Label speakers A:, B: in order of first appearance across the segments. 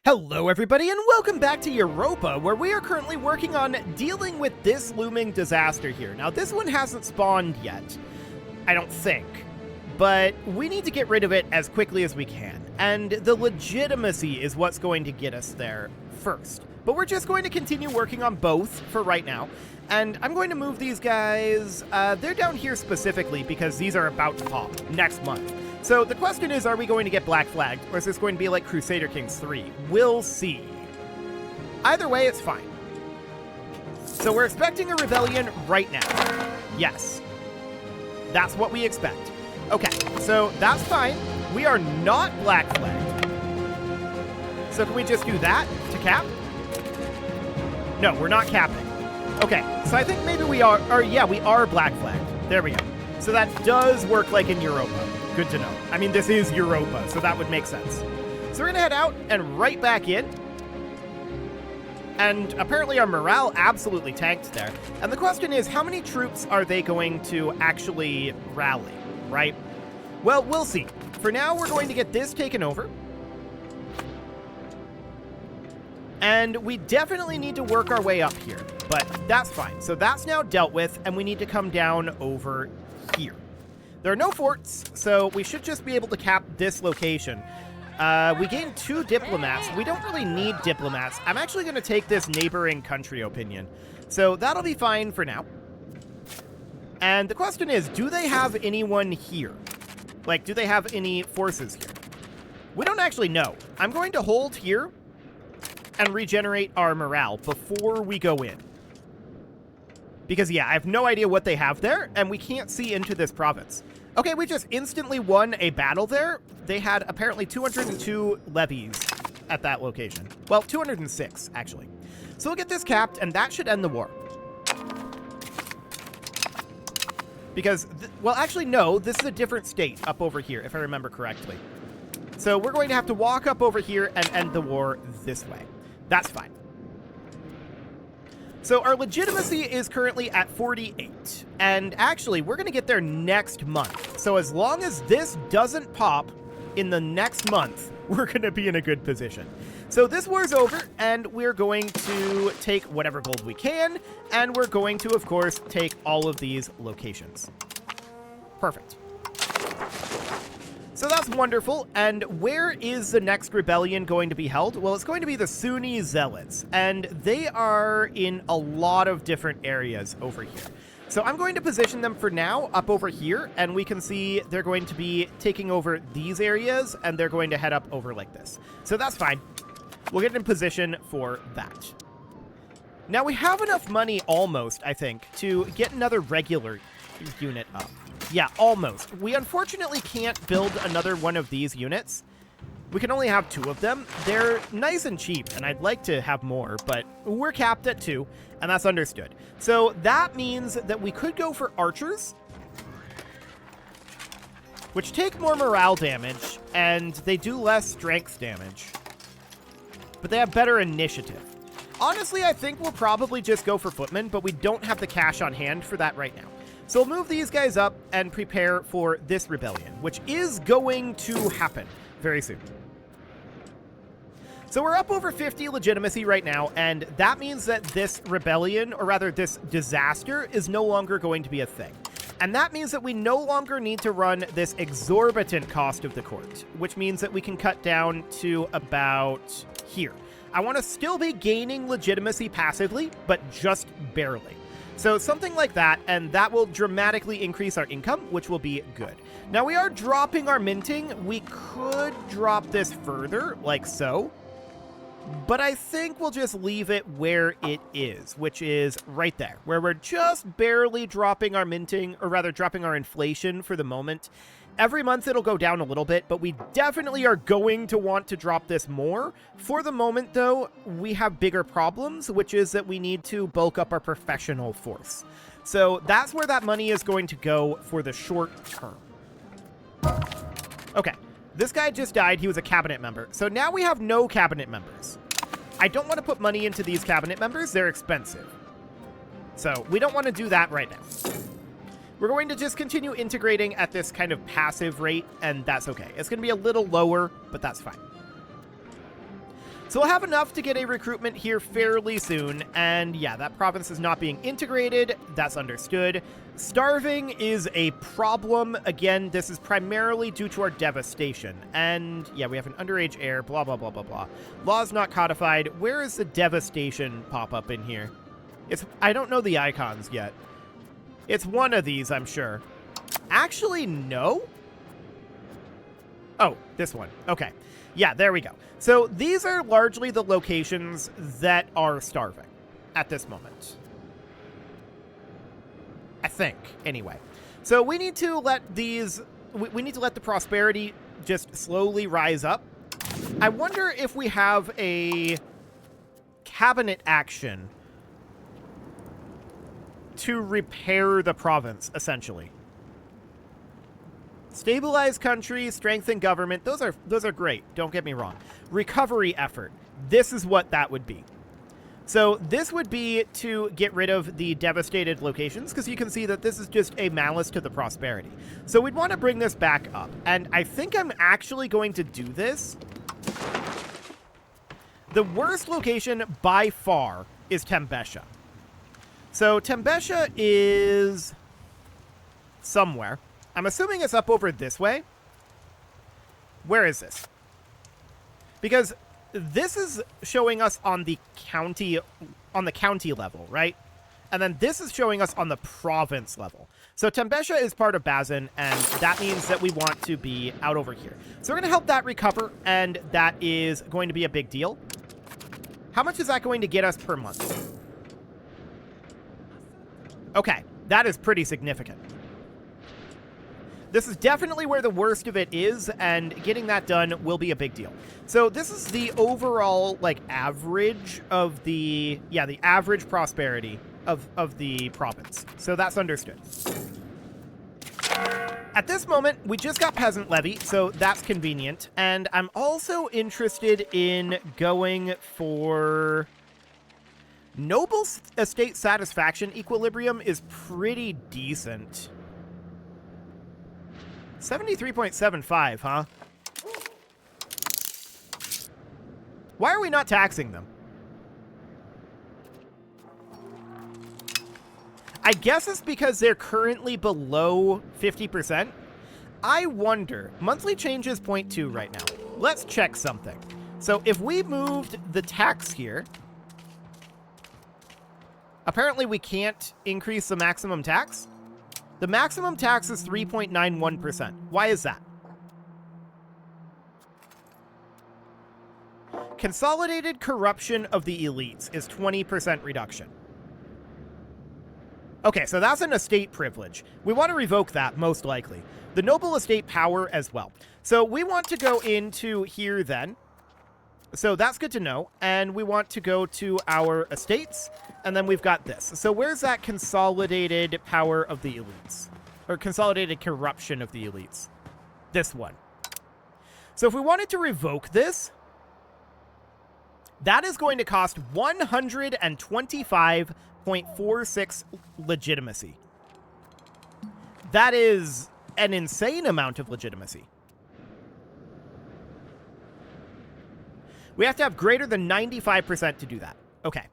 A: Hello everybody and welcome back to Europa, where we are currently working on dealing with this looming disaster here. Now this one hasn't spawned yet, I don't think, but we need to get rid of it as quickly as we can, and the legitimacy is what's going to get us there first. But we're just going to continue working on both for right now, and I'm going to move these guys, they're down here specifically because these are about to pop next month. So the question is, are we going to get Black Flagged, or is this going to be like Crusader Kings 3? We'll see. Either way, it's fine. So we're expecting a rebellion right now. Yes. That's what we expect. Okay, so that's fine. We are not Black Flagged. So can we just do that to cap? No, we're not capping. Okay, so I think maybe we are, or yeah, we are Black Flagged. There we go. So that does work like in Europa. Good to know. I mean, this is Europa, so that would make sense. So we're gonna head out and right back in. And apparently our morale absolutely tanked there. And the question is, how many troops are they going to actually rally, right? Well, we'll see. For now, we're going to get this taken over. And we definitely need to work our way up here, but that's fine. So that's now dealt with, and we need to come down over here. There are no forts, so we should just be able to cap this location. We gained 2 diplomats. We don't really need diplomats. I'm actually going to take this neighboring country opinion. So that'll be fine for now. And the question is, do they have anyone here? Like, do they have any forces here? We don't actually know. I'm going to hold here and regenerate our morale before we go in. Because, yeah, I have no idea what they have there, and we can't see into this province. Okay, we just instantly won a battle there. They had apparently 202 levies at that location. Well, 206, actually. So we'll get this capped, and that should end the war. Because, well, actually, no, this is a different state up over here, if I remember correctly. So we're going to have to walk up over here and end the war this way. That's fine. So our legitimacy is currently at 48, and actually we're going to get there next month. So as long as this doesn't pop in the next month, we're going to be in a good position. So this war's over, and we're going to take whatever gold we can, and we're going to, of course, take all of these locations. Perfect. So that's wonderful, and where is the next rebellion going to be held? Well, it's going to be the Sunni Zealots, and they are in a lot of different areas over here. So I'm going to position them for now up over here, and we can see they're going to be taking over these areas, and they're going to head up over like this. So that's fine. We'll get in position for that. Now we have enough money almost, I think, to get another regular unit up. Yeah, almost. We unfortunately can't build another one of these units. We can only have 2 of them. They're nice and cheap, and I'd like to have more, but we're capped at 2, and that's understood. So that means that we could go for archers, which take more morale damage, and they do less strength damage, but they have better initiative. Honestly, I think we'll probably just go for footmen, but we don't have the cash on hand for that right now. So we'll move these guys up and prepare for this rebellion, which is going to happen very soon. So we're up over 50 legitimacy right now, and that means that this rebellion, or rather this disaster, is no longer going to be a thing. And that means that we no longer need to run this exorbitant cost of the court, which means that we can cut down to about here. I want to still be gaining legitimacy passively, but just barely. So something like that, and that will dramatically increase our income, which will be good. Now we are dropping our minting. We could drop this further, like so. But I think we'll just leave it where it is, which is right there, where we're just barely dropping our minting, or rather dropping our inflation for the moment. Every month it'll go down a little bit, but we definitely are going to want to drop this more. For the moment, though, we have bigger problems, which is that we need to bulk up our professional force. So that's where that money is going to go for the short term. Okay, this guy just died. He was a cabinet member. So now we have no cabinet members. I don't want to put money into these cabinet members. They're expensive. So we don't want to do that right now. We're going to just continue integrating at this kind of passive rate, and that's okay. It's going to be a little lower, but that's fine. So we'll have enough to get a recruitment here fairly soon, and yeah, that province is not being integrated. That's understood. Starving is a problem. Again, this is primarily due to our devastation. And yeah, we have an underage heir, blah, blah, blah, blah, blah. Laws not codified. Where is the devastation pop up in here? I don't know the icons yet. It's one of these, I'm sure. Actually, no. Oh, this one. Okay. Yeah, there we go. So these are largely the locations that are starving at this moment. I think, anyway. So we need to let these... We need to let the prosperity just slowly rise up. I wonder if we have a cabinet action to repair the province, essentially. Stabilize country, strengthen government. Those are great. Don't get me wrong. Recovery effort. This is what that would be. So this would be to get rid of the devastated locations, because you can see that this is just a malice to the prosperity. So we'd want to bring this back up. And I think I'm actually going to do this. The worst location by far is Tembesha. So Tembesha is somewhere. I'm assuming it's up over this way. Where is this? Because this is showing us on the county level, right? And then this is showing us on the province level. So Tembesha is part of Bazin, and that means that we want to be out over here. So we're going to help that recover, and that is going to be a big deal. How much is that going to get us per month? Okay, that is pretty significant. This is definitely where the worst of it is, and getting that done will be a big deal. So this is the overall, like, average of the average prosperity of the province. So that's understood. At this moment, we just got peasant levy, so that's convenient. And I'm also interested in going for... Noble estate satisfaction equilibrium is pretty decent. 73.75, huh? Why are we not taxing them? I guess it's because they're currently below 50%. I wonder. Monthly change is 0.2 right now. Let's check something. So if we moved the tax here, apparently we can't increase the maximum tax. The maximum tax is 3.91%. Why is that? Consolidated corruption of the elites is 20% reduction. Okay, so that's an estate privilege. We want to revoke that, most likely. The noble estate power as well. So we want to go into here then. So that's good to know. And we want to go to our estates. And then we've got this. So where's that consolidated power of the elites? Or consolidated corruption of the elites? This one. So if we wanted to revoke this, that is going to cost 125.46 legitimacy. That is an insane amount of legitimacy. We have to have greater than 95% to do that. Okay.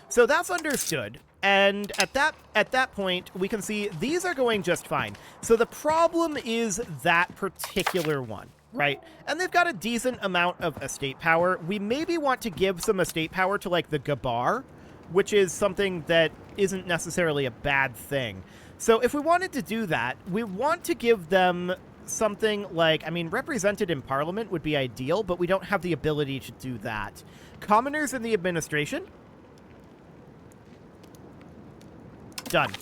A: So that's understood, and at that point, we can see these are going just fine. So the problem is that particular one, right? And they've got a decent amount of estate power. We maybe want to give some estate power to, like, the Gabar, which is something that isn't necessarily a bad thing. So if we wanted to do that, we want to give them something like, I mean, represented in Parliament would be ideal, but we don't have the ability to do that. Commoners in the administration? Done.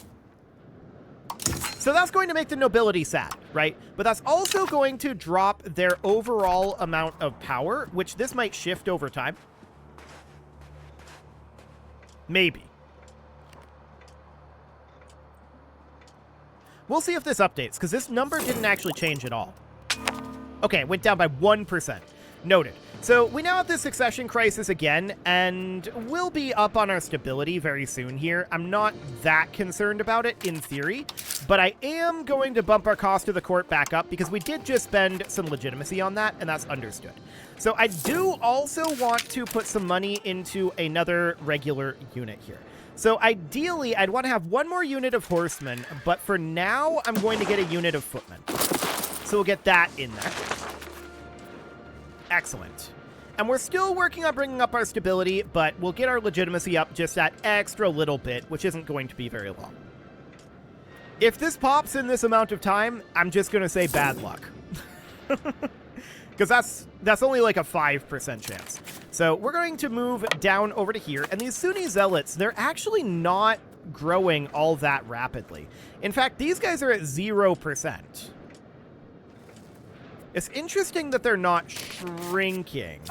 A: So that's going to make the nobility sad, right? But that's also going to drop their overall amount of power, which this might shift over time. Maybe. We'll see if this updates, because this number didn't actually change at all. Okay, it went down by 1%. Noted. So we now have this succession crisis again, and we'll be up on our stability very soon here. I'm not that concerned about it in theory, but I am going to bump our cost to the court back up because we did just spend some legitimacy on that, and that's understood. So I do also want to put some money into another regular unit here. So ideally, I'd want to have one more unit of horsemen, but for now, I'm going to get a unit of footmen. So we'll get that in there. Excellent. And we're still working on bringing up our stability, but we'll get our legitimacy up just that extra little bit, which isn't going to be very long. If this pops in this amount of time, I'm just going to say bad luck. Because that's only like a 5% chance. So we're going to move down over to here. And these Sunni zealots, they're actually not growing all that rapidly. In fact, these guys are at 0%. It's interesting that they're not shrinking.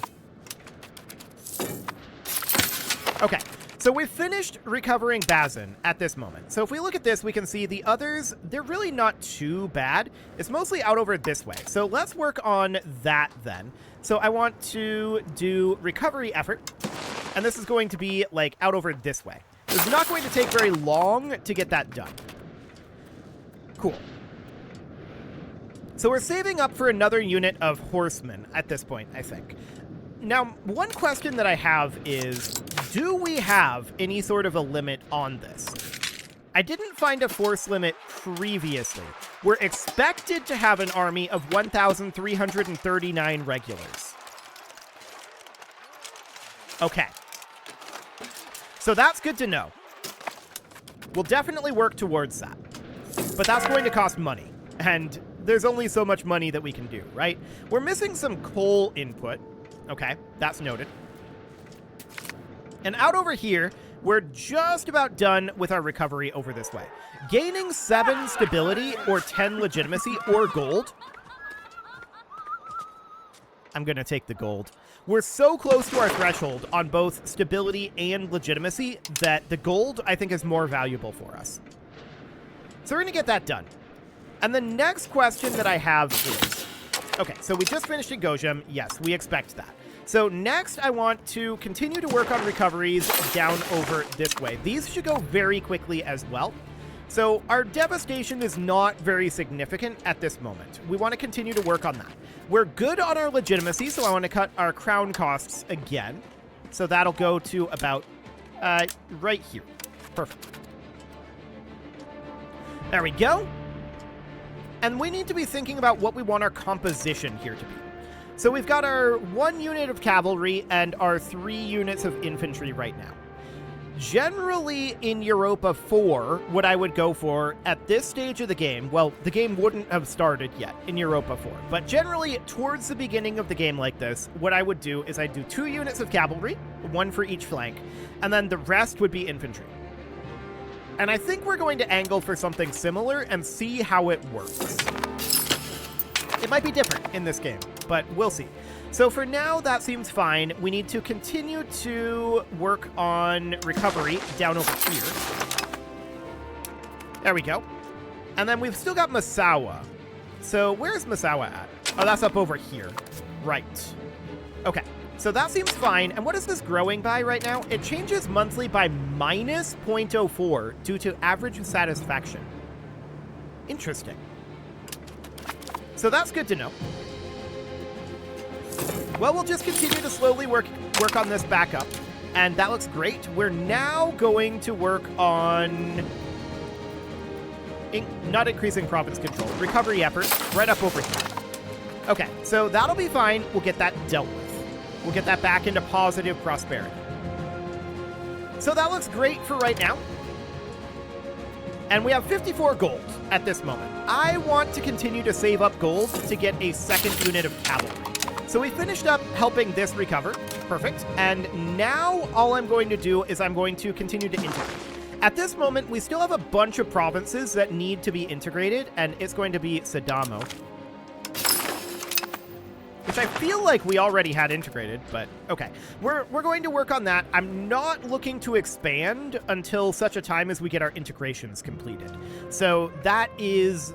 A: Okay, so we've finished recovering Bazin at this moment. So if we look at this, we can see the others, they're really not too bad. It's mostly out over this way. So let's work on that then. So I want to do recovery effort, and this is going to be like out over this way. It's not going to take very long to get that done. Cool. So we're saving up for another unit of horsemen at this point, I think. Now, one question that I have is, do we have any sort of a limit on this? I didn't find a force limit previously. We're expected to have an army of 1,339 regulars. Okay. So that's good to know. We'll definitely work towards that. But that's going to cost money. And there's only so much money that we can do, right? We're missing some coal input. Okay, that's noted. And out over here, we're just about done with our recovery over this way. Gaining 7 stability or 10 legitimacy or gold. I'm going to take the gold. We're so close to our threshold on both stability and legitimacy that the gold, I think, is more valuable for us. So we're going to get that done. And the next question that I have is... Okay, so we just finished in Gojam. Yes, we expect that. So next, I want to continue to work on recoveries down over this way. These should go very quickly as well. So our devastation is not very significant at this moment. We want to continue to work on that. We're good on our legitimacy, so I want to cut our crown costs again. So that'll go to about right here. Perfect. There we go. And we need to be thinking about what we want our composition here to be. So we've got our 1 unit of cavalry and our 3 units of infantry right now. Generally, in Europa 4, what I would go for at this stage of the game, well, the game wouldn't have started yet in Europa 4, but generally, towards the beginning of the game like this, what I would do is I'd do 2 units of cavalry, 1 for each flank, and then the rest would be infantry. And I think we're going to angle for something similar and see how it works. It might be different in this game, but we'll see. So for now, that seems fine. We need to continue to work on recovery down over here. There we go. And then we've still got Massawa. So where's Massawa at? Oh, that's up over here. Right. Okay. So that seems fine. And what is this growing by right now? It changes monthly by minus 0.04 due to average satisfaction. Interesting. So that's good to know. Well, we'll just continue to slowly work on this back up. And that looks great. We're now going to work on not increasing province control. Recovery efforts right up over here. Okay, so that'll be fine. We'll get that dealt with. We'll get that back into positive prosperity. So that looks great for right now. And we have 54 gold at this moment. I want to continue to save up gold to get a 2nd unit of cavalry. So we finished up helping this recover. Perfect. And now all I'm going to do is I'm going to continue to integrate. At this moment, we still have a bunch of provinces that need to be integrated, and it's going to be Sadamo, which I feel like we already had integrated, but okay. We're going to work on that. I'm not looking to expand until such a time as we get our integrations completed. So that is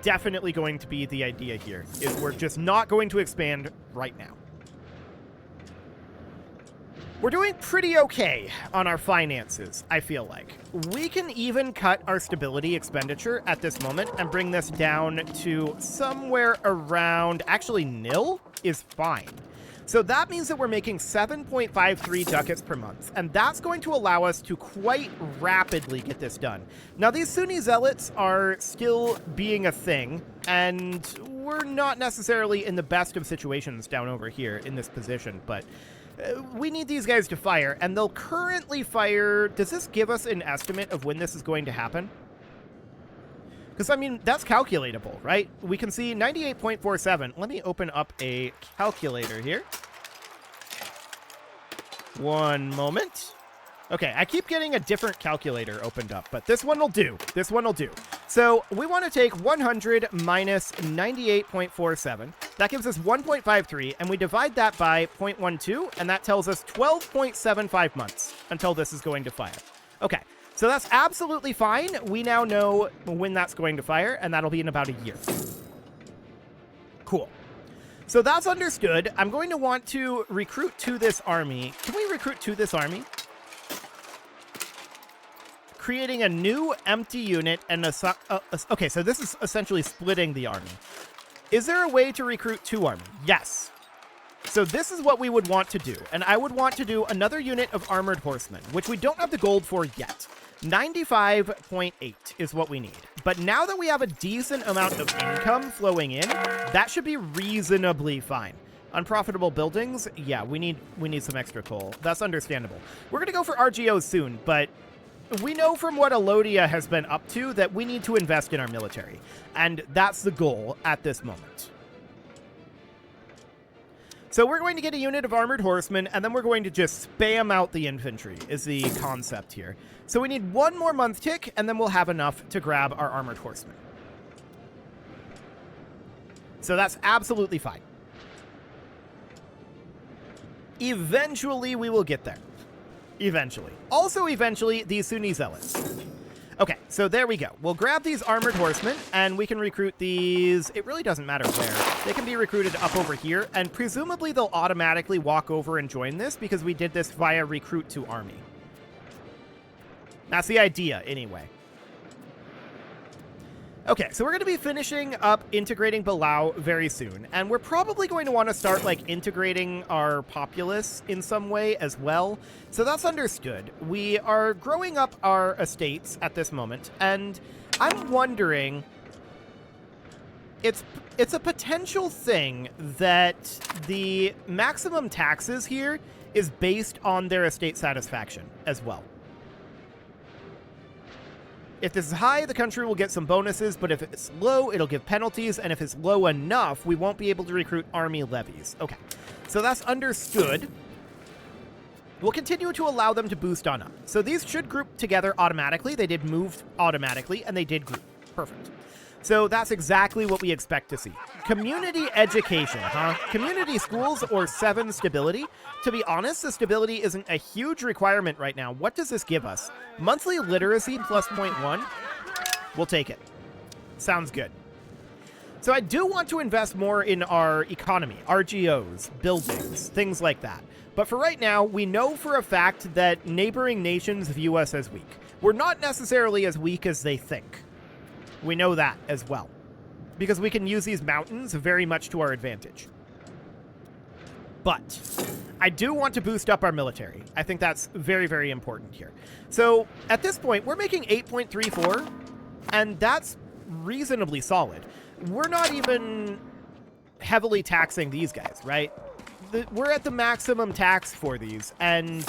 A: definitely going to be the idea here, is we're just not going to expand right now. We're doing pretty okay on our finances, I feel like. We can even cut our stability expenditure at this moment and bring this down to somewhere around, actually nil is fine. So that means that we're making 7.53 ducats per month, and that's going to allow us to quite rapidly get this done. Now, these Sunni zealots are still being a thing, and we're not necessarily in the best of situations down over here in this position, but we need these guys to fire, and they'll currently fire... Does this give us an estimate of when this is going to happen? Because, I mean, that's calculatable, right? We can see 98.47. Let me open up a calculator here. One moment. Okay, I keep getting a different calculator opened up, but this one will do. This one will do. So we want to take 100 minus 98.47. That gives us 1.53, and we divide that by 0.12, and that tells us 12.75 months until this is going to fire. Okay. So that's absolutely fine. We now know when that's going to fire, and that'll be in about a year. Cool. So that's understood. I'm going to want to recruit to this army. Can we recruit to this army? Creating a new empty unit and okay, so this is essentially splitting the army. Is there a way to recruit to army? Yes. So this is what we would want to do, and I would want to do another unit of armored horsemen, which we don't have the gold for yet. 95.8 is what we need. But now that we have a decent amount of income flowing in, that should be reasonably fine. Unprofitable buildings? Yeah, we need some extra coal. That's understandable. We're going to go for RGOs soon, but we know from what Alodia has been up to that we need to invest in our military. And that's the goal at this moment. So we're going to get a unit of armored horsemen, and then we're going to just spam out the infantry, is the concept here. So we need one more month tick, and then we'll have enough to grab our armored horsemen. So that's absolutely fine. Eventually, we will get there. Eventually. Also, eventually, these Sunni zealots. Okay, so there we go. We'll grab these armored horsemen, and we can recruit these... It really doesn't matter where. They can be recruited up over here, and presumably they'll automatically walk over and join this because we did this via recruit to army. That's the idea, anyway. Okay, so we're going to be finishing up integrating Balau very soon, and we're probably going to want to start, like, integrating our populace in some way as well, so that's understood. We are growing up our estates at this moment, and I'm wondering... It's a potential thing that the maximum taxes here is based on their estate satisfaction as well. If this is high, the country will get some bonuses, but if it's low, it'll give penalties, and if it's low enough, we won't be able to recruit army levies. Okay, so that's understood. We'll continue to allow them to boost on up. So these should group together automatically. They did move automatically, and they did group. Perfect. So that's exactly what we expect to see. Community education, huh? Community schools or 7 stability? To be honest, the stability isn't a huge requirement right now. What does this give us? Monthly literacy plus 0.1? We'll take it. Sounds good. So I do want to invest more in our economy, RGOs, buildings, things like that. But for right now, we know for a fact that neighboring nations view us as weak. We're not necessarily as weak as they think. We know that as well, because we can use these mountains very much to our advantage. But I do want to boost up our military. I think that's very, very important here. So at this point, we're making 8.34, and that's reasonably solid. We're not even heavily taxing these guys, right? We're at the maximum tax for these, and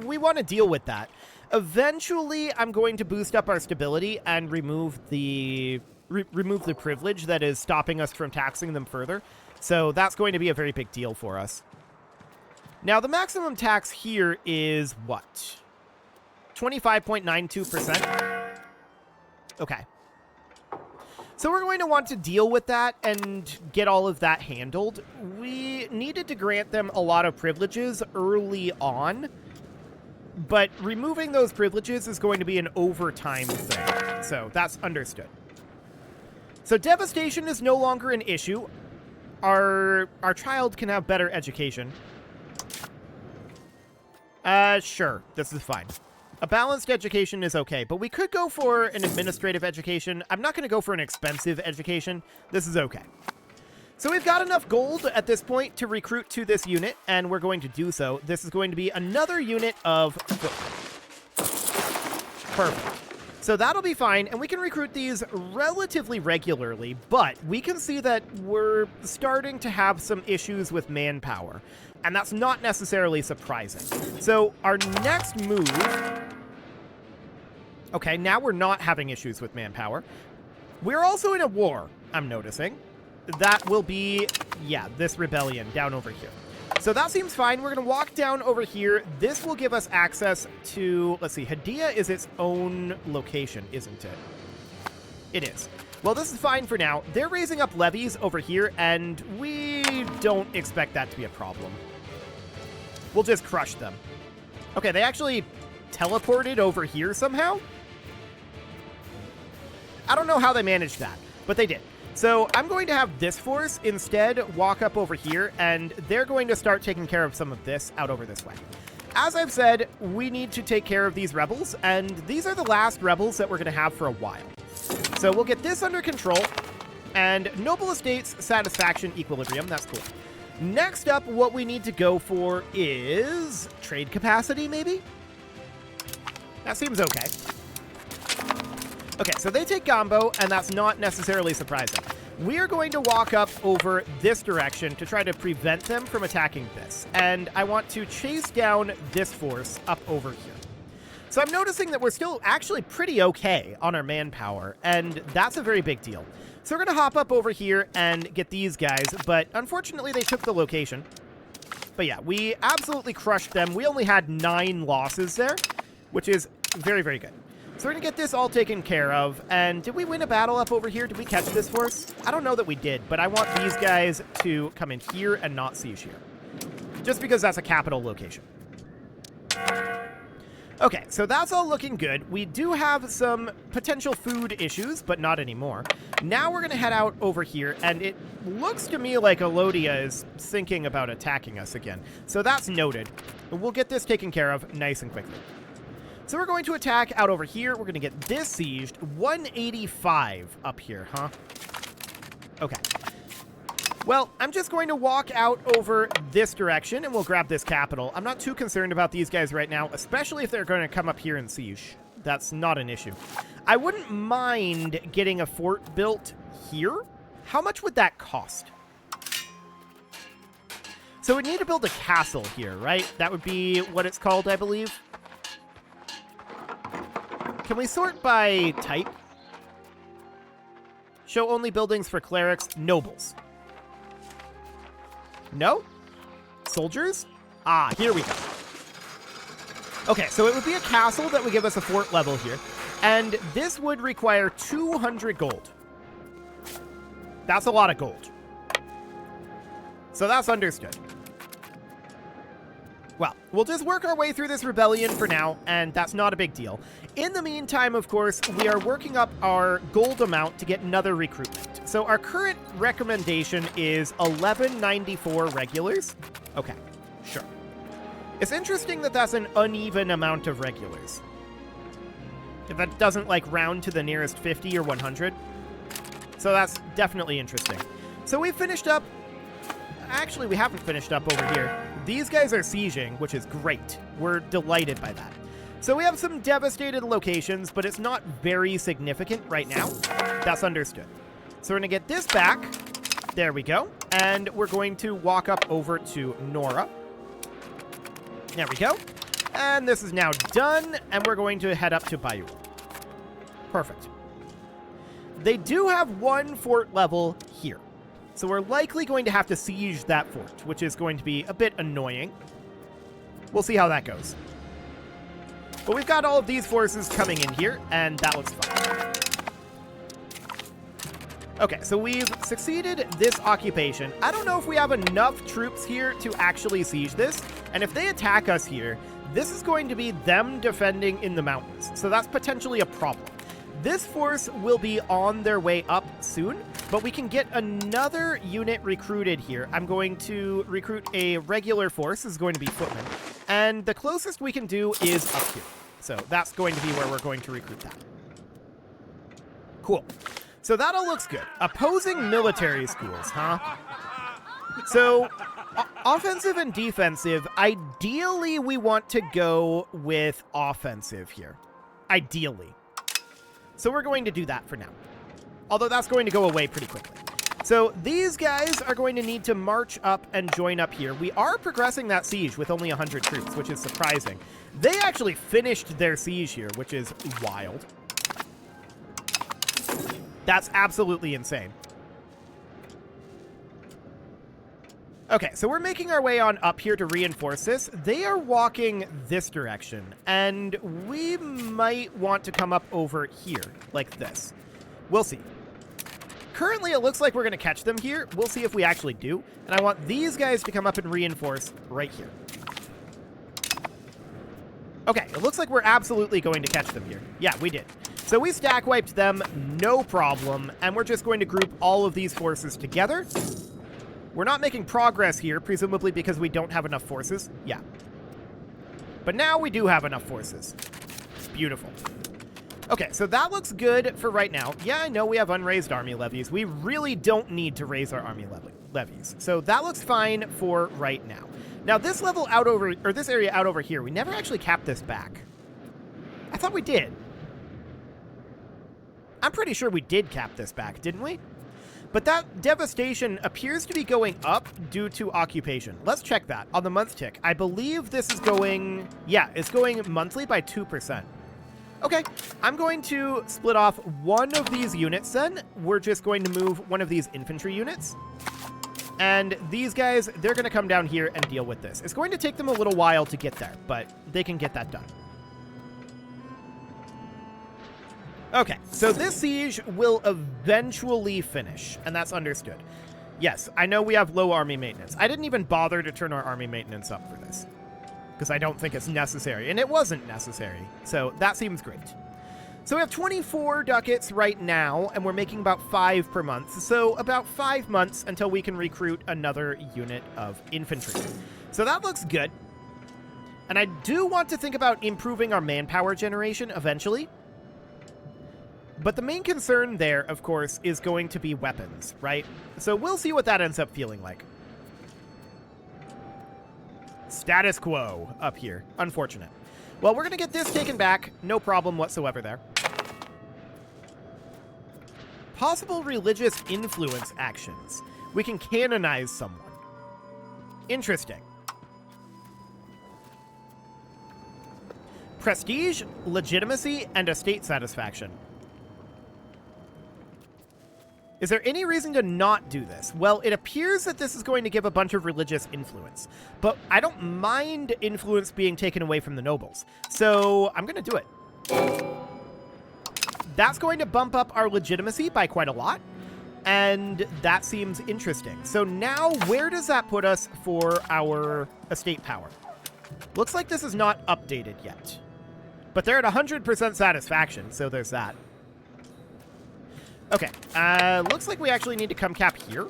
A: we want to deal with that. Eventually, I'm going to boost up our stability and remove the privilege that is stopping us from taxing them further. So that's going to be a very big deal for us. Now, the maximum tax here is what? 25.92%? Okay. So we're going to want to deal with that and get all of that handled. We needed to grant them a lot of privileges early on, but removing those privileges is going to be an overtime thing. So that's understood. So devastation is no longer an issue. Our child can have better education. Sure, this is fine. A balanced education is okay, but we could go for an administrative education. I'm not going to go for an expensive education. This is okay. So we've got enough gold at this point to recruit to this unit, and we're going to do so. This is going to be another unit of perfect. So that'll be fine, and we can recruit these relatively regularly, but we can see that we're starting to have some issues with manpower, and that's not necessarily surprising. So our next move... Okay, now we're not having issues with manpower. We're also in a war, I'm noticing. That will be, yeah, this rebellion down over here. So that seems fine. We're going to walk down over here. This will give us access to, let's see, Hadia is its own location, isn't it? It is. Well, this is fine for now. They're raising up levies over here, and we don't expect that to be a problem. We'll just crush them. Okay, they actually teleported over here somehow? I don't know how they managed that, but they did. So I'm going to have this force instead walk up over here, and they're going to start taking care of some of this out over this way. As I've said, we need to take care of these rebels, and these are the last rebels that we're going to have for a while. So we'll get this under control, and Noble Estates, Satisfaction, Equilibrium, that's cool. Next up, what we need to go for is trade capacity, maybe? That seems okay. Okay, so they take Gombo, and that's not necessarily surprising. We are going to walk up over this direction to try to prevent them from attacking this. And I want to chase down this force up over here. So I'm noticing that we're still actually pretty okay on our manpower, and that's a very big deal. So we're going to hop up over here and get these guys, but unfortunately they took the location. But yeah, we absolutely crushed them. We only had 9 losses there, which is very, very good. So we're going to get this all taken care of. And did we win a battle up over here? Did we catch this force? I don't know that we did, but I want these guys to come in here and not siege here. Just because that's a capital location. Okay, so that's all looking good. We do have some potential food issues, but not anymore. Now we're going to head out over here, and it looks to me like Alodia is thinking about attacking us again. So that's noted. We'll get this taken care of nice and quickly. So we're going to attack out over here. We're going to get this sieged. 185 up here, huh? Okay. Well, I'm just going to walk out over this direction, and we'll grab this capital. I'm not too concerned about these guys right now, especially if they're going to come up here and siege. That's not an issue. I wouldn't mind getting a fort built here. How much would that cost? So we need to build a castle here, right? That would be what it's called, I believe. Can we sort by type? Show only buildings for clerics, nobles. No? Soldiers? Ah, here we go. Okay, so it would be a castle that would give us a fort level here. And this would require 200 gold. That's a lot of gold. So that's understood. Well, we'll just work our way through this rebellion for now, and that's not a big deal. In the meantime, of course, we are working up our gold amount to get another recruitment. So our current recommendation is 1194 regulars. Okay, sure. It's interesting that that's an uneven amount of regulars. If that doesn't, like, round to the nearest 50 or 100. So that's definitely interesting. So we've finished up... Actually, we haven't finished up over here. These guys are sieging, which is great. We're delighted by that. So we have some devastated locations, but it's not very significant right now. That's understood. So we're going to get this back. There we go. And we're going to walk up over to Nora. There we go. And this is now done, and we're going to head up to Bayul. Perfect. They do have one fort level here. So we're likely going to have to siege that fort, which is going to be a bit annoying. We'll see how that goes. But we've got all of these forces coming in here, and that looks fine. Okay, so we've succeeded this occupation. I don't know if we have enough troops here to actually siege this, and if they attack us here, this is going to be them defending in the mountains. So that's potentially a problem. This force will be on their way up soon, but we can get another unit recruited here. I'm going to recruit a regular force. This is going to be footmen. And the closest we can do is up here. So that's going to be where we're going to recruit that. Cool. So that all looks good. Opposing military schools, huh? So, offensive and defensive, ideally we want to go with offensive here. Ideally. So we're going to do that for now. Although that's going to go away pretty quickly. So these guys are going to need to march up and join up here. We are progressing that siege with only 100 troops, which is surprising. They actually finished their siege here, which is wild. That's absolutely insane. Okay, so we're making our way on up here to reinforce this. They are walking this direction, and we might want to come up over here, like this. We'll see. Currently, it looks like we're going to catch them here. We'll see if we actually do. And I want these guys to come up and reinforce right here. Okay, it looks like we're absolutely going to catch them here. Yeah, we did. So we stack wiped them, no problem. And we're just going to group all of these forces together. We're not making progress here, presumably because we don't have enough forces. Yeah. But now we do have enough forces. Beautiful. Okay, so that looks good for right now. Yeah, I know we have unraised army levies. We really don't need to raise our army levies. So that looks fine for right now. Now, this level out over, or this area out over here, we never actually capped this back. I thought we did. I'm pretty sure we did cap this back, didn't we? But that devastation appears to be going up due to occupation. Let's check that on the month tick. I believe this is going, yeah, it's going monthly by 2%. Okay, I'm going to split off one of these units then. We're just going to move one of these infantry units. And these guys, they're going to come down here and deal with this. It's going to take them a little while to get there, but they can get that done. Okay, so this siege will eventually finish, and that's understood. Yes, I know we have low army maintenance. I didn't even bother to turn our army maintenance up for this, because I don't think it's necessary, and it wasn't necessary, so that seems great. So we have 24 ducats right now, and we're making about 5 per month, so about 5 months until we can recruit another unit of infantry. So that looks good. And I do want to think about improving our manpower generation eventually. But the main concern there, of course, is going to be weapons, right? So we'll see what that ends up feeling like. Status quo up here. Unfortunate. Well, we're going to get this taken back. No problem whatsoever there. Possible religious influence actions. We can canonize someone. Interesting. Prestige, legitimacy, and estate satisfaction. Is there any reason to not do this? Well, it appears that this is going to give a bunch of religious influence, but I don't mind influence being taken away from the nobles, so I'm going to do it. That's going to bump up our legitimacy by quite a lot, and that seems interesting. So now, where does that put us for our estate power? Looks like this is not updated yet, but they're at 100% satisfaction, so there's that. Okay, looks like we actually need to come cap here.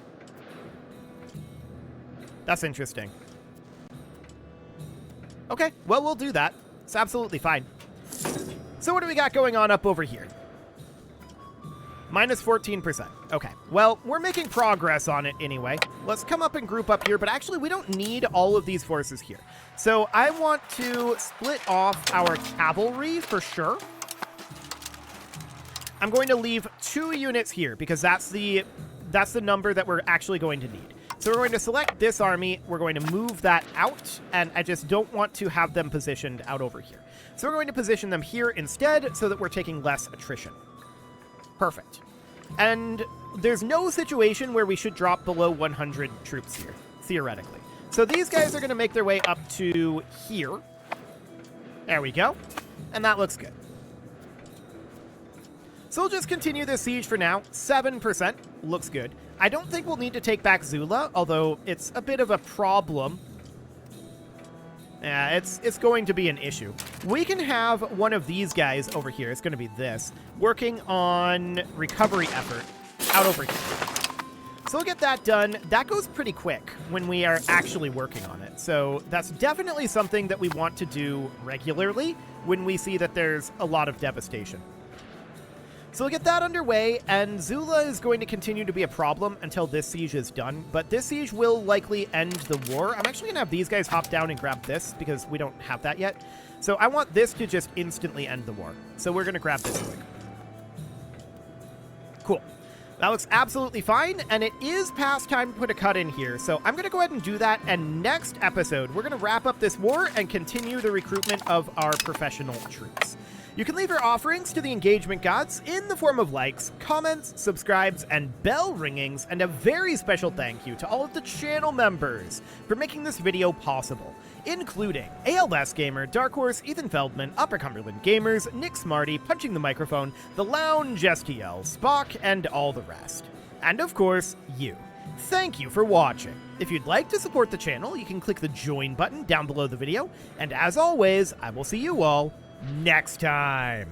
A: That's interesting. Okay, well, we'll do that. It's absolutely fine. So what do we got going on up over here? Minus 14%. Okay, well, we're making progress on it anyway. Let's come up and group up here, but actually we don't need all of these forces here. So I want to split off our cavalry for sure. I'm going to leave 2 units here because that's the number that we're actually going to need. So we're going to select this army, we're going to move that out, and I just don't want to have them positioned out over here. So we're going to position them here instead so that we're taking less attrition. Perfect. And there's no situation where we should drop below 100 troops here, theoretically. So these guys are going to make their way up to here. There we go. And that looks good. So we'll just continue this siege for now. 7% looks good. I don't think we'll need to take back Zula, although it's a bit of a problem. Yeah, it's going to be an issue. We can have one of these guys over here, it's going to be this, working on recovery effort out over here. So we'll get that done. That goes pretty quick when we are actually working on it. So that's definitely something that we want to do regularly when we see that there's a lot of devastation. So we'll get that underway, and Zula is going to continue to be a problem until this siege is done, but this siege will likely end the war. I'm actually going to have these guys hop down and grab this, because we don't have that yet. So I want this to just instantly end the war. So we're going to grab this quick. Cool. That looks absolutely fine, and it is past time to put a cut in here, so I'm going to go ahead and do that, and next episode, we're going to wrap up this war and continue the recruitment of our professional troops. You can leave your offerings to the engagement gods in the form of likes, comments, subscribes, and bell ringings, and a very special thank you to all of the channel members for making this video possible, including ALS Gamer, Dark Horse, Ethan Feldman, Upper Cumberland Gamers, Nick Smarty, Punching the Microphone, The Lounge STL, Spock, and all the rest. And of course, you. Thank you for watching. If you'd like to support the channel, you can click the join button down below the video, and as always, I will see you all next time.